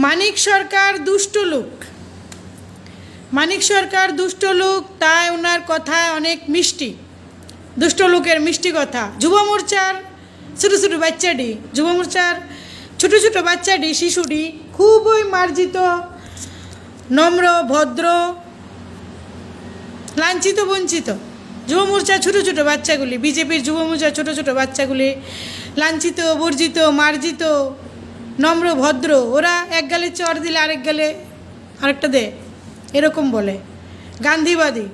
মানিক সরকার দুষ্ট লোক। মানিক সরকার দুষ্ট লোক, তাই ওনার কথা অনেক মিষ্টি। দুষ্ট লোকের মিষ্টি কথা। যুব মোর্চার ছোটো ছোটো বাচ্চাটি, যুব মোর্চার ছোটো ছোটো বাচ্চাটি, শিশুটি খুবই মার্জিত, নম্র, ভদ্র, লাঞ্ছিত, বঞ্চিত। যুব মোর্চার ছোটো ছোটো বাচ্চাগুলি, বিজেপির যুব মোর্চার ছোটো ছোটো বাচ্চাগুলি লাঞ্ছিত, বর্জিত, মার্জিত, নম্র, ভদ্র। ওরা এক গালে চর দিলে আরেক গালে আরেকটা দে, এরকম বলে। গান্ধীবাদী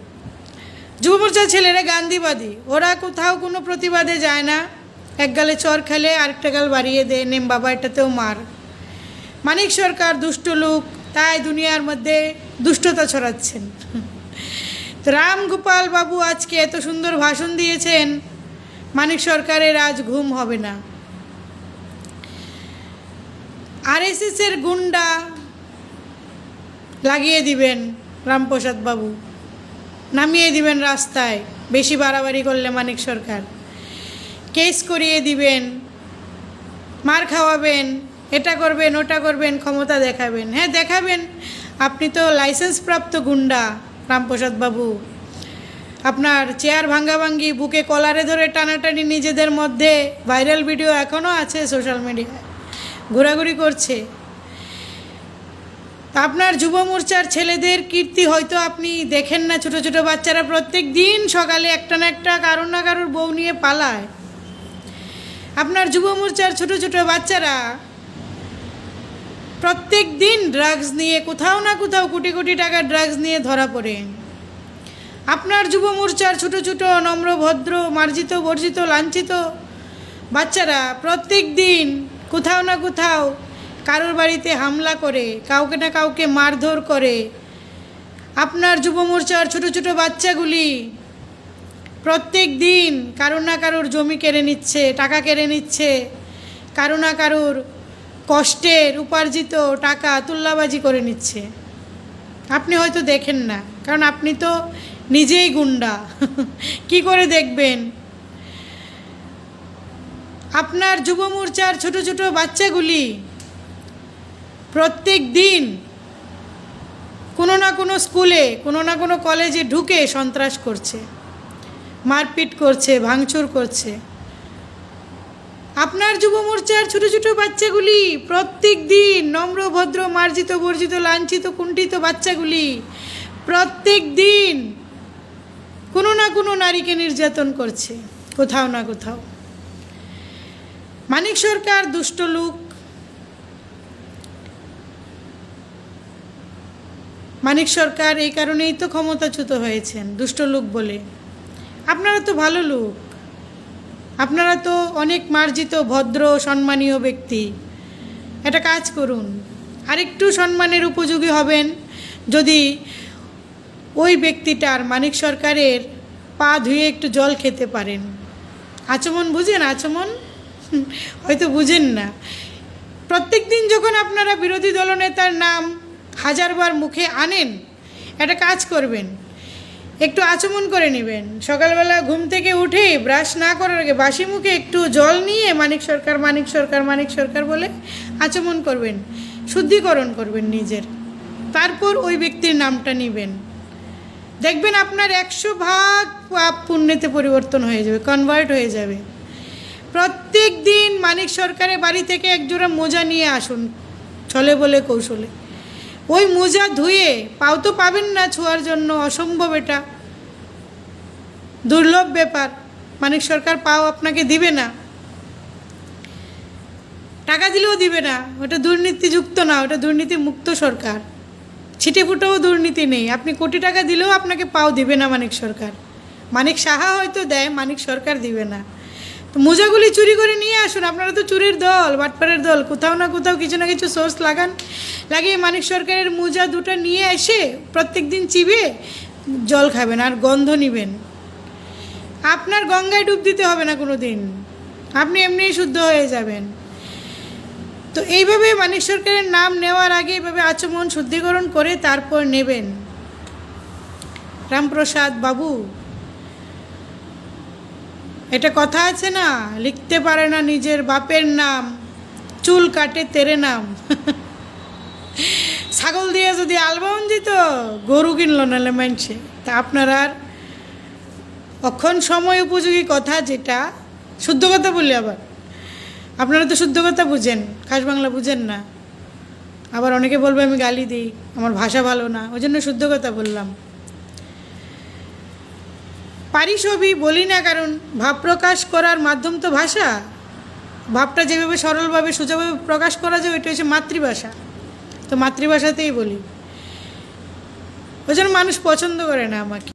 যুব মোর্চার ছেলেরা গান্ধীবাদী। ওরা কোথাও কোনো প্রতিবাদে যায় না, এক গালে চর খেলে আরেকটা গাল বাড়িয়ে দে, নেম বাবা এটাতেও মার। মানিক সরকার দুষ্ট লোক, তাই দুনিয়ার মধ্যে দুষ্টতা ছড়াচ্ছেন। তো রামগোপাল বাবু আজকে এত সুন্দর ভাষণ দিয়েছেন, মানিক সরকারের আজ ঘুম হবে না। আরএসএসের গুন্ডা লাগিয়ে দিবেন রামপ্রসাদ বাবু, নামিয়ে দিবেন রাস্তায় বেশি বাড়াবাড়ি করলে। মানিক সরকার কেস করিয়ে দিবেন, মার খাওয়াবেন, এটা করবেন ওটা করবেন, ক্ষমতা দেখাবেন। হ্যাঁ দেখাবেন, আপনি তো লাইসেন্সপ্রাপ্ত গুন্ডা রামপ্রসাদ বাবু। আপনার চেয়ার ভাঙ্গাভাঙ্গি, বুকে কলারে ধরে টানাটানি নিজেদের মধ্যে ভাইরাল ভিডিও এখনও আছে, সোশ্যাল মিডিয়ায় ঘোরাঘুরি করছে। আপনার যুব মোর্চার ছেলেদের কীর্তি হয়তো আপনি দেখেন না। ছোটো ছোটো বাচ্চারা প্রত্যেক দিন সকালে একটা না একটা কারোর না কারোর বউ নিয়ে পালায়। আপনার যুব মোর্চার ছোটো ছোটো বাচ্চারা প্রত্যেক দিন ড্রাগস নিয়ে কোথাও না কোথাও কোটি কোটি টাকার ড্রাগস নিয়ে ধরা পড়ে। আপনার যুব মোর্চার ছোটো ছোটো নম্র, ভদ্র, মার্জিত, বর্জিত, লাঞ্ছিত বাচ্চারা প্রত্যেক দিন কোথাও না কোথাও কারোর বাড়িতে হামলা করে, কাউকে না কাউকে মারধর করে। আপনার যুব মোর্চার ছোটো ছোটো বাচ্চাগুলি প্রত্যেক দিন কারোর না কারোর জমি কেড়ে নিচ্ছে, টাকা কেড়ে নিচ্ছে, কারো না কারোর কষ্টের উপার্জিত টাকা তুল্লাবাজি করে নিচ্ছে। আপনি হয়তো দেখেন না, কারণ আপনি তো নিজেই গুন্ডা। কি করে দেখবেন? আপনার যুব মোর্চার ছোটো ছোটো বাচ্চাগুলি প্রত্যেক দিন কোনো না কোনো স্কুলে, কোনো না কোনো কলেজে ঢুকে সন্ত্রাস করছে, মারপিট করছে, ভাঙচুর করছে। আপনার যুব মোর্চার ছোটো ছোটো বাচ্চাগুলি প্রত্যেক দিন নম্র, ভদ্র, মার্জিত, বর্জিত, লাঞ্ছিত, কুণ্ঠিত বাচ্চাগুলি প্রত্যেক দিন কোনো না কোনো নারীকে নির্যাতন করছে কোথাও না কোথাও। মানিক সরকার দুষ্ট লোক। মানিক সরকার এই কারণেই তো ক্ষমতাচ্যুত হয়েছেন, দুষ্ট লোক বলে। আপনারা তো ভালো লোক, আপনারা তো অনেক মার্জিত, ভদ্র, সম্মানীয় ব্যক্তি। একটা কাজ করুন, আরেকটু সম্মানের উপযোগী হবেন যদি ওই ব্যক্তিটার, মানিক সরকারের পা ধুয়ে একটু জল খেতে পারেন। আচমন বুঝেন? আচমন হয়তো বুঝেন না। প্রত্যেক দিন যখন আপনারা বিরোধী দলনেতার নাম হাজারবার মুখে আনেন, একটা কাজ করবেন, একটু আচমন করে নেবেন। সকালবেলা ঘুম থেকে উঠে ব্রাশ না করার আগে বাসি মুখে একটু জল নিয়ে মানিক সরকার, মানিক সরকার, মানিক সরকার বলে আচমন করবেন, শুদ্ধিকরণ করবেন নিজের। তারপর ওই ব্যক্তির নামটা নেবেন, দেখবেন আপনার 100 ভাগ পাপ পুণ্যেতে পরিবর্তন হয়ে যাবে, কনভার্ট হয়ে যাবে। প্রত্যেক দিন মানিক সরকারের বাড়ি থেকে একজোড়া মোজা নিয়ে আসুন, ছলে বলে কৌশলে। ওই মোজা ধুয়ে, পাও তো পাবেন না ছোঁয়ার জন্য, অসম্ভব, এটা দুর্লভ ব্যাপার। মানিক সরকার পাও আপনাকে দিবে না, টাকা দিলেও দিবে না। ওটা দুর্নীতিযুক্ত না, ওটা দুর্নীতি মুক্ত সরকার। ছিটে ফুটেও দুর্নীতি নেই। আপনি কোটি টাকা দিলেও আপনাকে পাও দিবে না মানিক সরকার। মানিক সাহা হয়তো দেয়, মানিক সরকার দিবে না। তো মোজাগুলি চুরি করে নিয়ে আসুন। আপনারা তো চুরির দল, বাটপাড়ের দল। কোথাও না কোথাও কিছু না কিছু সোর্স লাগান, লাগিয়ে মানিক সরকারের মোজা দুটো নিয়ে এসে প্রত্যেক দিন চিবে জল খাবেন আর গন্ধ নেবেন। আপনার গঙ্গায় ডুব দিতে হবে না কোনো দিন, আপনি এমনিই শুদ্ধ হয়ে যাবেন। তো এইভাবে মানিক সরকারের নাম নেওয়ার আগে এইভাবে আচমন শুদ্ধিকরণ করে তারপর নেবেন। রামপ্রসাদ বাবু, এটা কথা আছে না, লিখতে পারে না নিজের বাপের নাম, চুল কাটে তেরে নাম। ছাগল দিয়ে যদি অ্যালবাম দিত, গরু কিনলো নাহলে মানছে। তা আপনার আর অক্ষণ সময় উপযোগী কথা, যেটা শুদ্ধ কথা বললে আবার আপনারা তো শুদ্ধ কথা বুঝেন, খাস বাংলা বুঝেন না। আবার অনেকে বলবে আমি গালি দিই, আমার ভাষা ভালো না, ওই জন্য শুদ্ধ কথা বললাম। পারি সবই বলি না, কারণ ভাব প্রকাশ করার মাধ্যম তো ভাষা। ভাবটা যেভাবে সরলভাবে সোজাভাবে প্রকাশ করা যায়, ওইটা হচ্ছে মাতৃভাষা। তো মাতৃভাষাতেই বলি, ওই জন্য মানুষ পছন্দ করে না আমাকে।